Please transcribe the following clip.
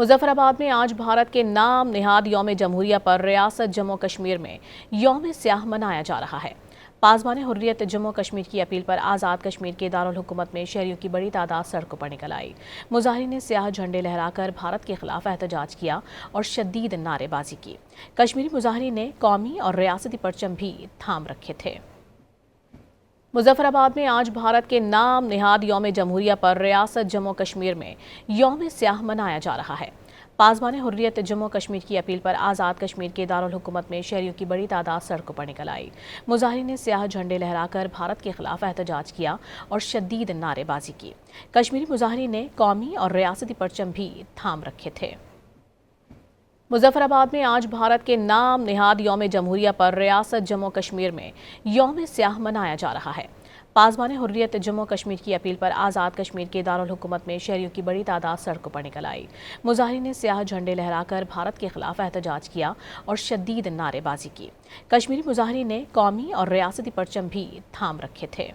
मुजफ्फराबाद में आज भारत के नाम निहाद यौम जमहूरिया पर रियासत जम्मू कश्मीर में यौम स्याह मनाया जा रहा है। पासबान हुर्रियत जम्मू कश्मीर की अपील पर आज़ाद कश्मीर के दारुल हुकूमत में शहरियों की बड़ी तादाद सड़कों पर निकल आई। मुजाहिरीन ने स्याह झंडे लहराकर भारत के खिलाफ एहतजाज किया और शदीद नारेबाजी की। कश्मीरी मुजाहिरीन ने कौमी और रियासती परचम भी थाम रखे थे। मुजफ्फराबाद में आज भारत के नाम निहाद यौम जमहूरिया पर रियासत जम्मू कश्मीर में यौम स्याह मनाया जा रहा है। पासबान हुर्रियत जम्मू कश्मीर की अपील पर आज़ाद कश्मीर के दारुल हुकूमत में शहरियों की बड़ी तादाद सड़कों पर निकल आई। मुजाहिरीन ने स्याह झंडे लहराकर भारत के खिलाफ एहतजाज किया और शदीद नारेबाजी की। कश्मीरी मुजाहिरीन ने कौमी और रियासती परचम भी थाम रखे थे। मुजफ्फराबाद में आज भारत के नाम निहाद यौम जमहूरिया पर रियासत जम्मू कश्मीर में यौम स्याह मनाया जा रहा है। पासबान हुर्रियत जम्मू कश्मीर की अपील पर आज़ाद कश्मीर के दारुल हुकूमत में शहरियों की बड़ी तादाद सड़कों पर निकल आई। मुजाहिरीन ने स्याह झंडे लहराकर भारत के खिलाफ एहतजाज किया और शदीद नारेबाजी की। कश्मीरी मुजाहिरीन ने कौमी और रियासती परचम भी थाम रखे थे।